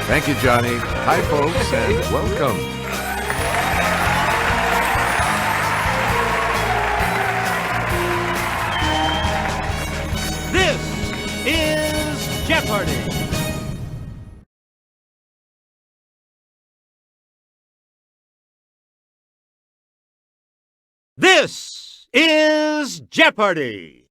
Thank you, Johnny. Hi, folks, and welcome. This is Jeopardy! This is Jeopardy!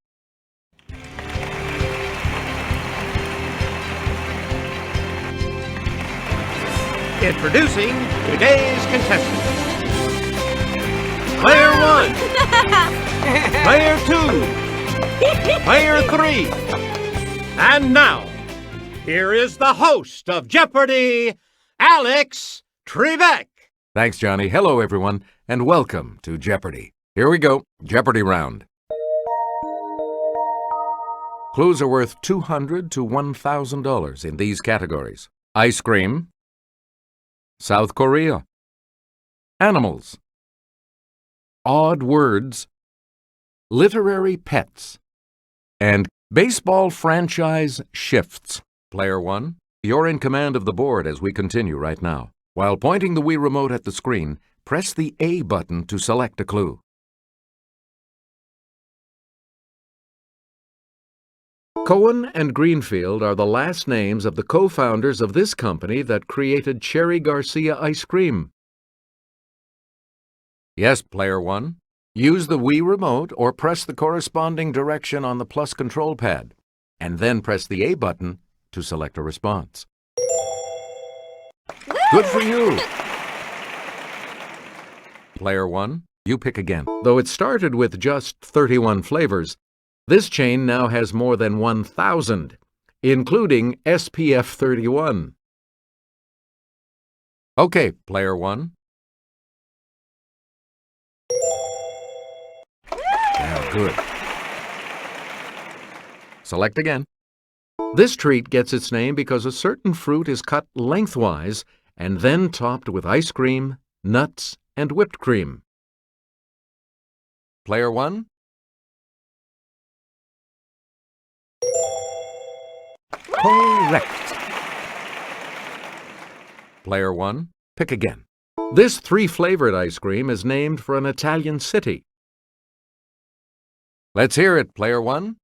Introducing today's contestants. Player 1, Player 2, Player 3. And now, here is the host of Jeopardy, Alex Trebek. Thanks, Johnny. Hello, everyone, and welcome to Jeopardy! Here we go, Jeopardy round. Clues are worth $200 to $1,000 in these categories: ice cream, South Korea, animals, odd words, literary pets, and baseball franchise shifts. Player 1, you're in command of the board as we continue right now. While pointing the Wii remote at the screen, press the A button to select a clue. Cohen and Greenfield are the last names of the co-founders of this company that created Cherry Garcia ice cream. Yes, Player 1. Use the Wii remote or press the corresponding direction on the plus control pad, and then press the A button to select a response. Good for you! Player 1, you pick again. Though it started with just 31 flavors, this chain now has more than 1,000, including SPF 31. Okay, Player 1. Yeah, good. Select again. This treat gets its name because a certain fruit is cut lengthwise and then topped with ice cream, nuts, and whipped cream. Player 1. Correct. Player 1, pick again. This 3-flavored ice cream is named for an Italian city. Let's hear it, Player 1.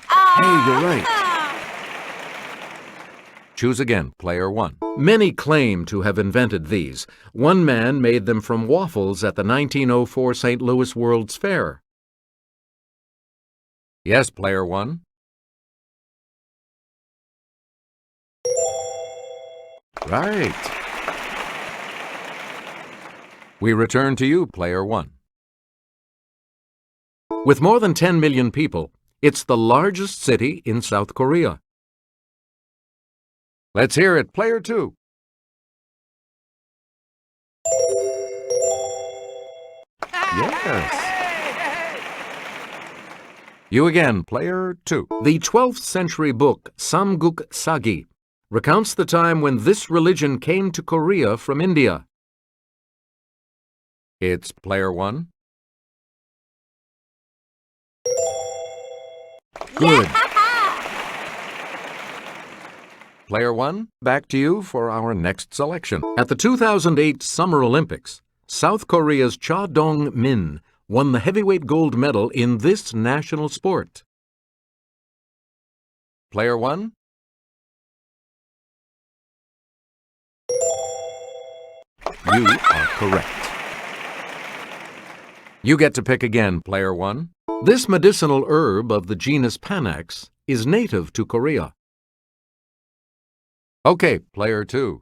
Hey, you're right. Choose again, Player 1. Many claim to have invented these. One man made them from waffles at the 1904 St. Louis World's Fair. Yes, Player 1. Right. We return to you, Player 1. With more than 10 million people, it's the largest city in South Korea. Let's hear it, Player 2. Yes. You again, Player 2. The 12th century book, Samguk Sagi, recounts the time when this religion came to Korea from India. It's Player 1. Good. Player 1, back to you for our next selection. At the 2008 Summer Olympics, South Korea's Cha Dong-min won the heavyweight gold medal in this national sport. Player 1. You are correct. You get to pick again, Player 1. This medicinal herb of the genus PANAX is native to Korea. Okay, Player 2.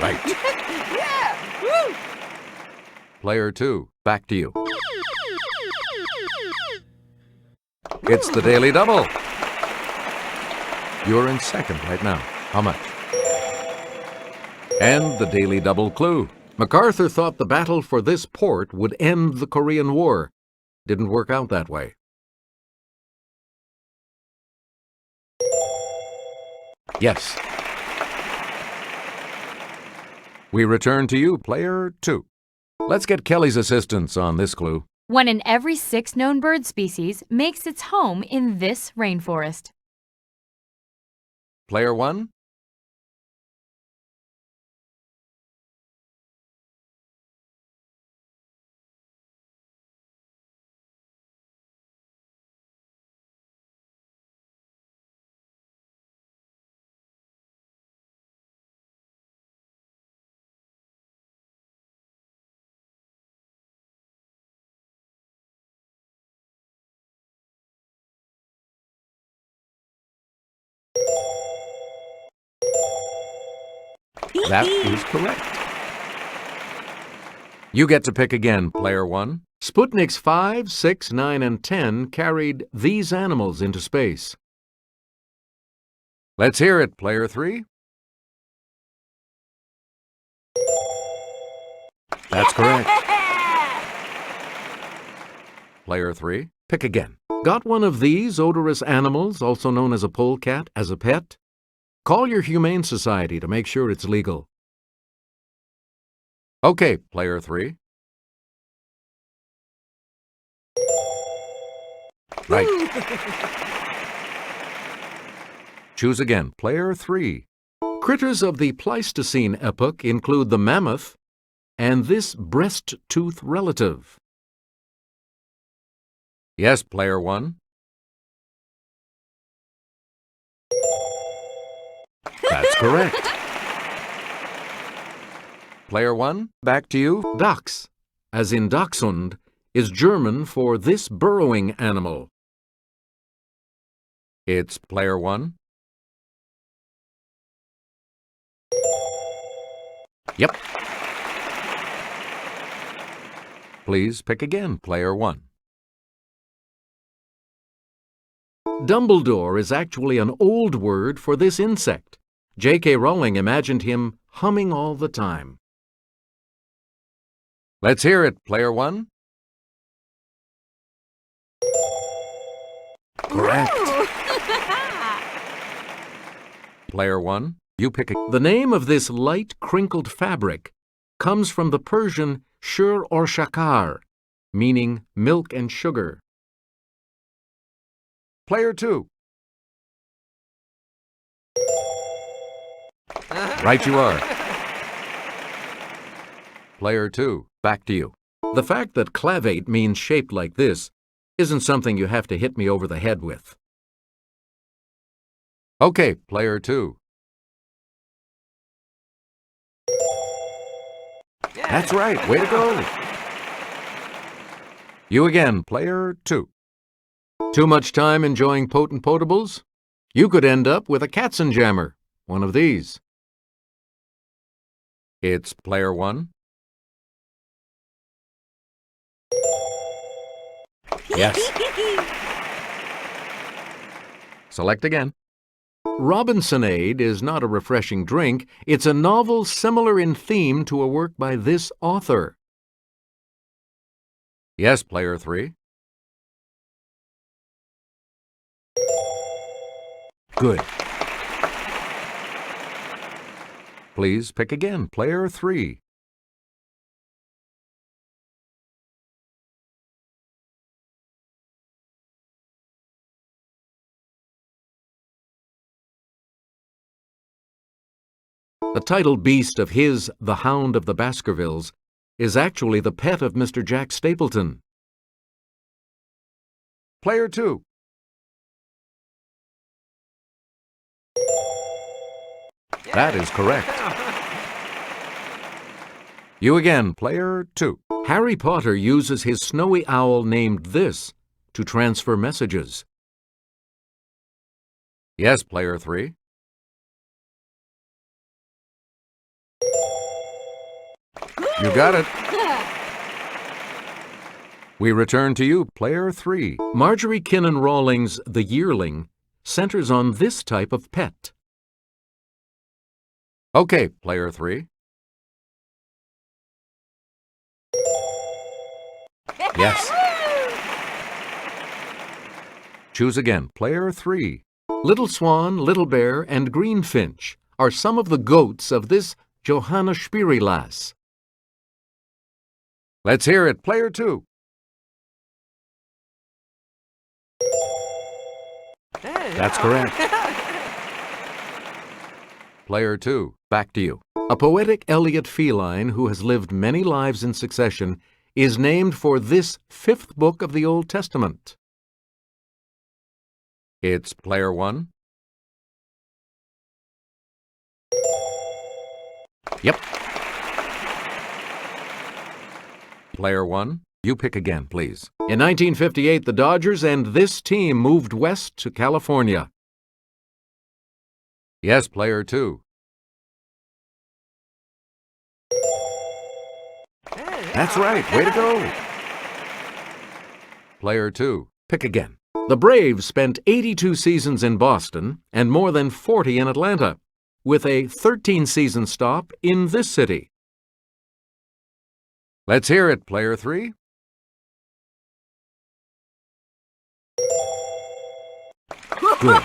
Right. Yeah! Woo! Player 2, back to you. It's the Daily Double. You're in second right now. How much? And the Daily Double clue. MacArthur thought the battle for this port would end the Korean War. Didn't work out that way. Yes. We return to you, Player 2. Let's get Kelly's assistance on this clue. One in every 6 known bird species makes its home in this rainforest. Player 1. That is correct. You get to pick again, Player 1. Sputniks 5, 6, 9, and 10 carried these animals into space. Let's hear it, Player 3. That's correct. Player 3, pick again. Got one of these odorous animals, also known as a polecat, as a pet? Call your Humane Society to make sure it's legal. Okay, Player 3. Right. Choose again, Player 3. Critters of the Pleistocene epoch include the mammoth and this breast-tooth relative. Yes, Player 1. That's correct. Player 1, back to you. Dachs, as in Dachshund, is German for this burrowing animal. It's Player 1. Yep. Please pick again, Player 1. Dumbledore is actually an old word for this insect. J.K. Rowling imagined him humming all the time. Let's hear it, Player 1. Correct. Player 1, you pick the name of this light crinkled fabric comes from the Persian shur or shakar, meaning milk and sugar. Player 2. Right you are. Player 2, back to you. The fact that clavate means shaped like this isn't something you have to hit me over the head with. Okay, Player 2. That's right, way to go. You again, Player 2. Too much time enjoying potent potables? You could end up with a Katzenjammer, one of these. It's Player 1. Yes. Select again. Robinsonade is not a refreshing drink. It's a novel similar in theme to a work by this author. Yes, Player 3. Good. Please pick again, Player 3. The title beast of his The Hound of the Baskervilles is actually the pet of Mr. Jack Stapleton. Player 2. That is correct. You again, Player 2. Harry Potter uses his snowy owl named this to transfer messages. Yes, Player 3. You got it. We return to you, Player 3. Marjorie Kinnan Rawlings' The Yearling centers on this type of pet. Okay, Player 3. Yes. Choose again, Player 3. Little Swan, Little Bear, and Greenfinch are some of the goats of this JOHANNA SPYRI lass. Let's hear it, Player 2. That's correct. Player 2, back to you. A poetic Eliot feline who has lived many lives in succession is named for this fifth book of the Old Testament. It's Player 1. Yep. Player 1, you pick again, please. In 1958, the Dodgers and this team moved west to California. Yes, Player 2. That's right. Way to go. Player 2, pick again. The Braves spent 82 seasons in Boston and more than 40 in Atlanta, with a 13-season stop in this city. Let's hear it, Player 3. Good.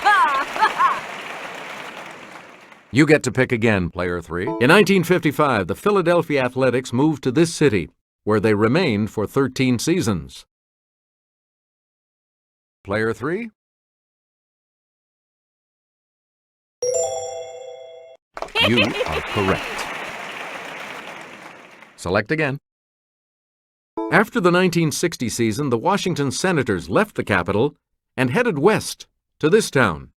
You get to pick again, Player 3. In 1955, the Philadelphia Athletics moved to this city, where they remained for 13 seasons. Player 3. You are correct. Select again. After the 1960 season, the Washington Senators left the capital and headed west to this town.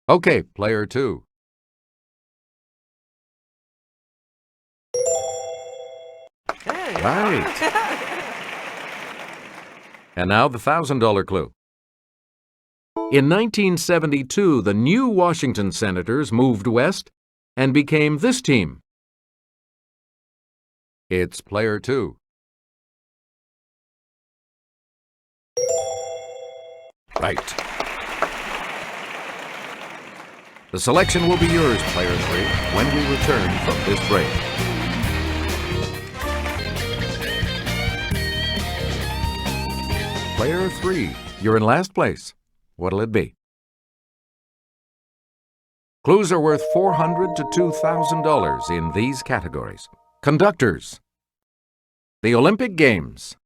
Okay, Player 2. Right. And now the $1,000 clue. In 1972, the new Washington Senators moved west and became this team. It's Player 2. Right. The selection will be yours, Player 3, when we return from this break. Player 3, you're in last place. What'll it be? Clues are worth $400 to $2,000 in these categories. Conductors, the Olympic Games,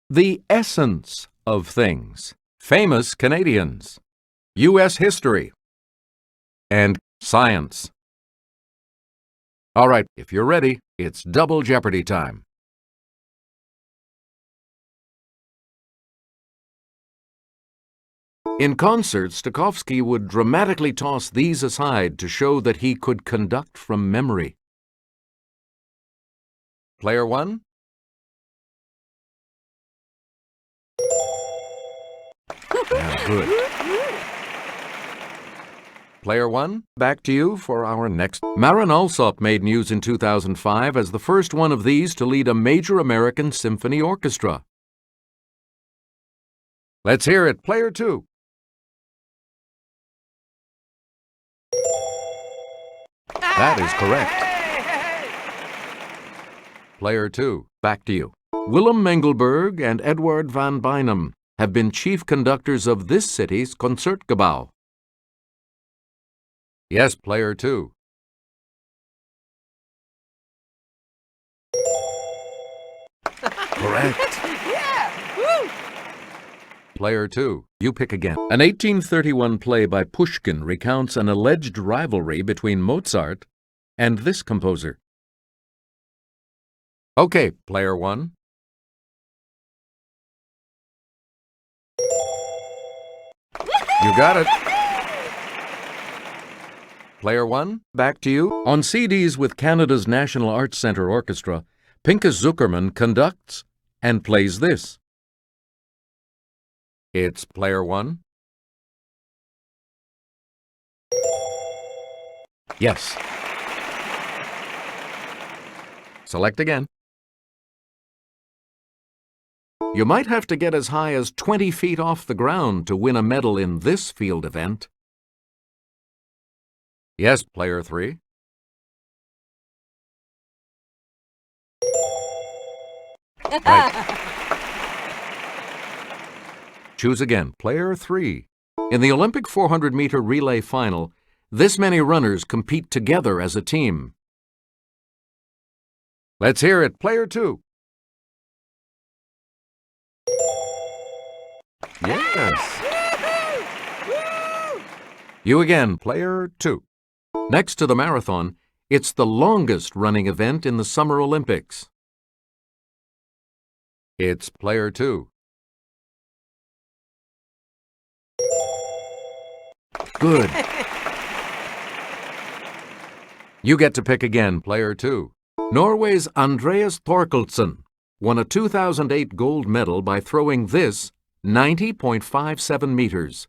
the essence of things, famous Canadians, U.S. history, and science. All right, if you're ready, it's double Jeopardy time. In concerts, Stokowski would dramatically toss these aside to show that he could conduct from memory. Player 1. Yeah, good. Player 1, back to you for our next. Marin Alsop made news in 2005 as the first one of these to lead a major American symphony orchestra. Let's hear it, Player 2. That is correct. Player 2, back to you. Willem Mengelberg and Edward van Beinum have been chief conductors of this city's Concertgebouw. Yes, Player 2. Correct. Yeah! Woo! Player 2, you pick again. An 1831 play by Pushkin recounts an alleged rivalry between Mozart and this composer. Okay, Player 1. You got it. Player 1, back to you. On CDs with Canada's National Arts Centre Orchestra, Pinchas Zuckerman conducts and plays this. It's Player 1. Yes. Select again. You might have to get as high as 20 feet off the ground to win a medal in this field event. Yes, Player 3. Right. Choose again, Player 3. In the Olympic 400-meter relay final, this many runners compete together as a team. Let's hear it, Player 2. Yes. You again, player 2. Next to the marathon, it's the longest running event in the Summer Olympics. It's player 2. Good. You get to pick again, player 2. Norway's Andreas Thorkildsen won a 2008 gold medal by throwing this 90.57 meters.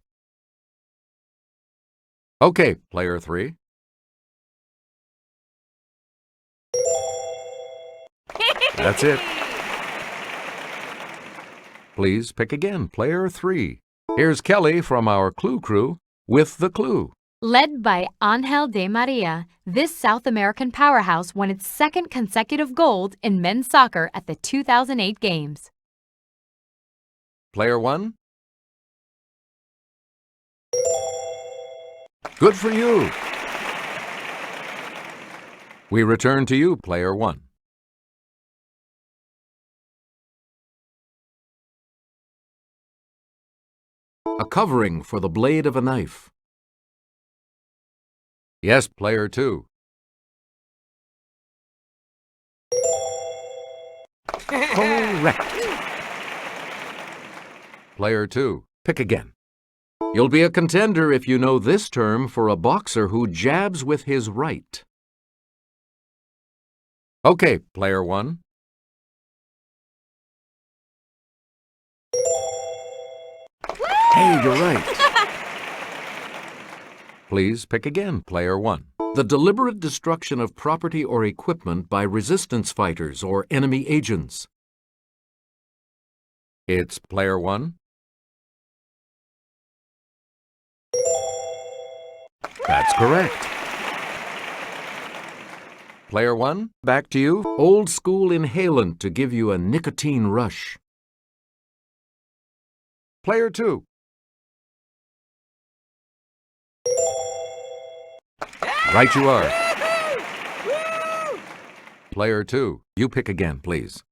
Okay, player 3. That's it. Please pick again, player 3. Here's Kelly from our Clue Crew with the clue. Led by Angel de Maria, this South American powerhouse won its second consecutive gold in men's soccer at the 2008 Games. Player 1. Good for you. We return to you, player 1. A covering for the blade of a knife. Yes, player 2. Correct. Player 2. Pick again. You'll be a contender if you know this term for a boxer who jabs with his right. Okay, player 1. Hey, you're right. Please pick again, player 1. The deliberate destruction of property or equipment by resistance fighters or enemy agents. It's player 1. That's correct. Player 1, back to you. Old school inhalant to give you a nicotine rush. Player 2. Right you are. Player 2, you pick again, please.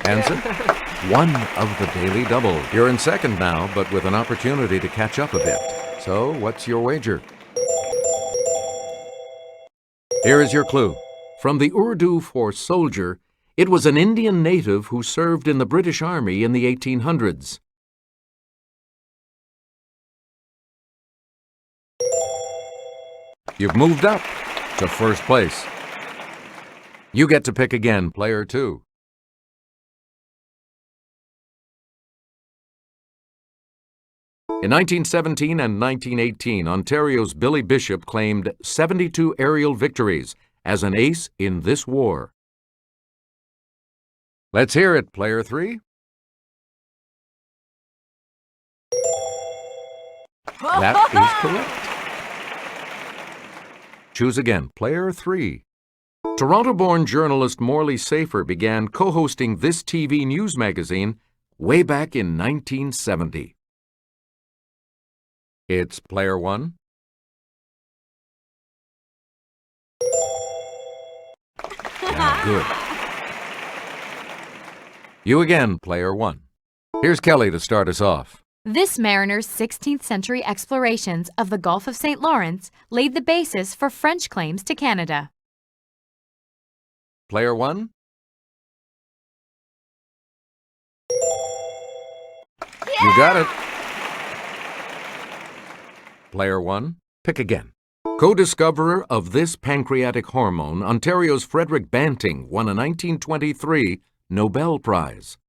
Answer? One of the daily double. You're in second now, but with an opportunity to catch up a bit. So, what's your wager? Here is your clue. From the Urdu for soldier, it was an Indian native who served in the British Army in the 1800s. You've moved up to first place. You get to pick again, player 2. In 1917 and 1918, Ontario's Billy Bishop claimed 72 aerial victories as an ace in this war. Let's hear it, player 3. That is correct. Choose again, player 3. Toronto-born journalist Morley Safer began co-hosting this TV news magazine way back in 1970. It's player 1. Now, good. You again, player 1. Here's Kelly to start us off. This mariner's 16th century explorations of the Gulf of St. Lawrence laid the basis for French claims to Canada. Player 1. You got it. Player 1, pick again. Co-discoverer of this pancreatic hormone, Ontario's Frederick Banting won a 1923 Nobel Prize.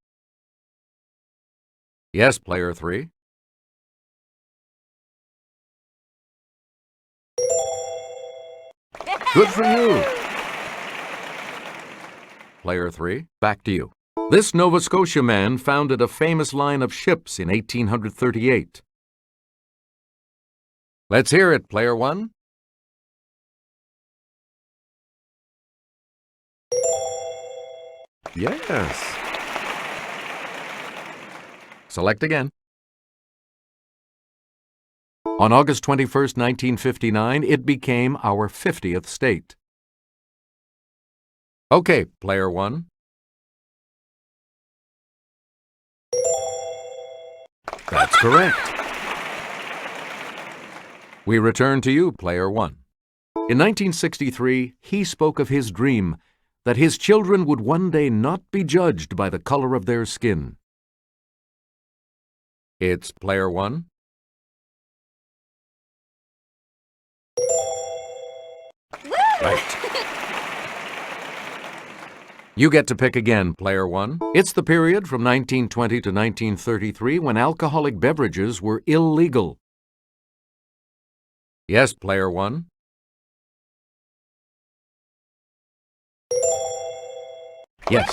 Yes, player 3. Good for you. Player 3, back to you. This Nova Scotia man founded a famous line of ships in 1838. Let's hear it, player 1. Yes. Select again. On August 21st, 1959, it became our 50th state. Okay, player 1. That's correct. We return to you, player 1. In 1963, he spoke of his dream that his children would one day not be judged by the color of their skin. It's player 1. Right. You get to pick again, player 1. It's the period from 1920 to 1933 when alcoholic beverages were illegal. Yes, player 1. Yes.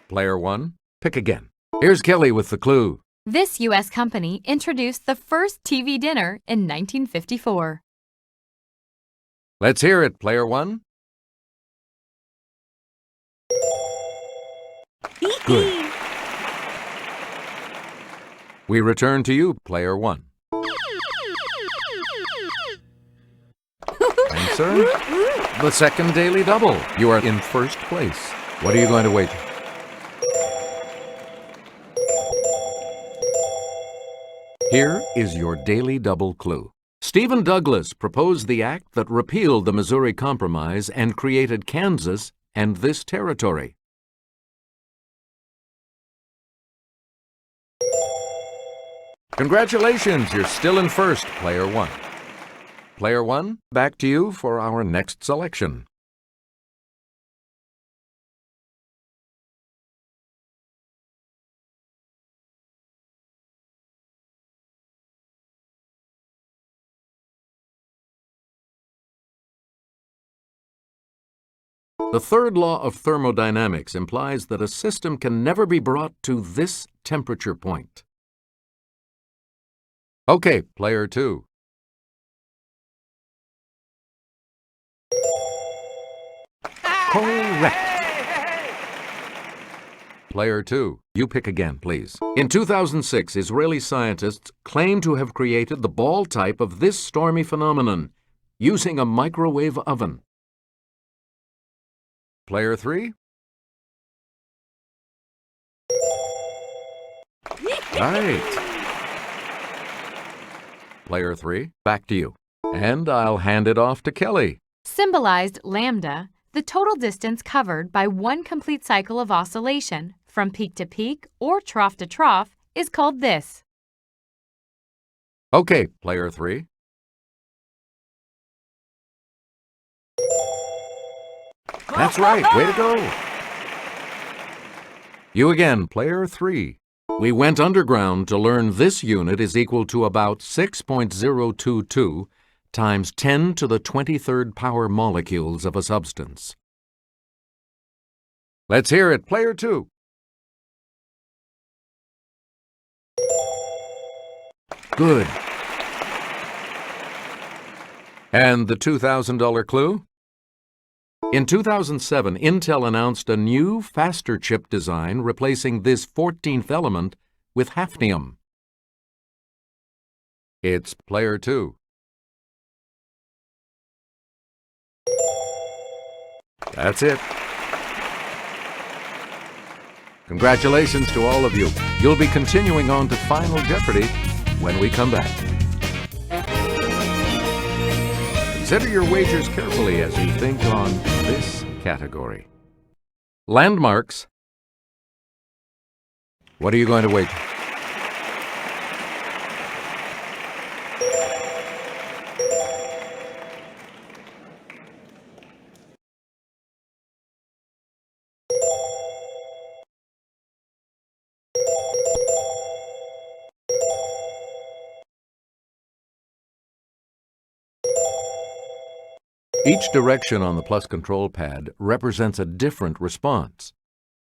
Player 1, pick again. Here's Kelly with the clue. This U.S. company introduced the first TV dinner in 1954. Let's hear it, player 1. Good. We return to you, player 1. Answer? The second daily double. You are in first place. What are you going to wager? Here is your daily double clue. Stephen Douglas proposed the act that repealed the Missouri Compromise and created Kansas and this territory. Congratulations, you're still in first, player 1. Player 1, back to you for our next selection. The third law of thermodynamics implies that a system can never be brought to this temperature point. Okay, player 2. Correct. Player 2, you pick again, please. In 2006, Israeli scientists claim to have created the ball type of this stormy phenomenon using a microwave oven. Player 3? Right. Player 3, back to you. And I'll hand it off to Kelly. Symbolized lambda, the total distance covered by one complete cycle of oscillation from peak to peak or trough to trough is called this. Okay, player 3. That's right. Way to go. You again, player 3. We went underground to learn this unit is equal to about 6.022 times 10 to the 23rd power molecules of a substance. Let's hear it, player 2. Good. And the $2,000 clue? In 2007, Intel announced a new, faster chip design replacing this 14th element with hafnium. It's player 2. That's it. Congratulations to all of you. You'll be continuing on to Final Jeopardy when we come back. Consider your wagers carefully as you think on this category. Landmarks. What are you going to wager? Each direction on the plus control pad represents a different response.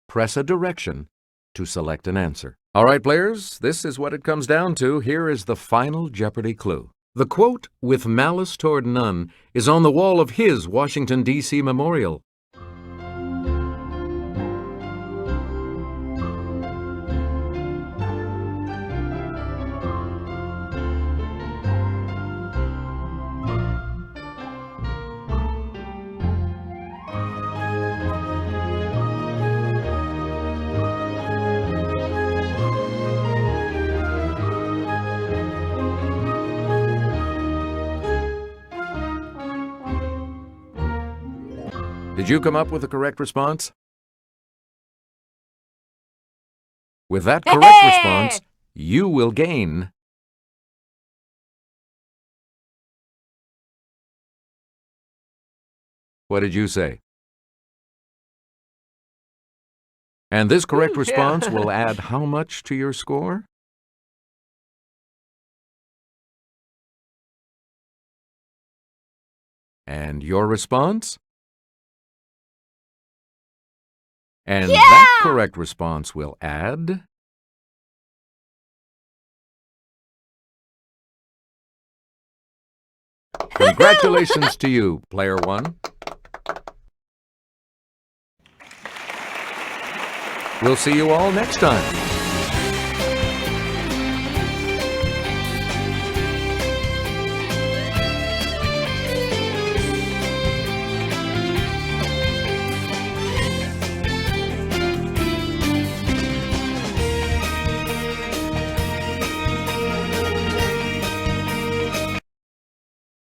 Press a direction to select an answer. All right, players, this is what it comes down to. Here is the Final Jeopardy clue. The quote, "with malice toward none," is on the wall of his Washington, D.C. memorial. Did you come up with the correct response? With that correct response, you will gain What did you say? And this correct Yeah. response will add how much to your score? And your response? And that correct response will add... Congratulations to you, player one. We'll see you all next time.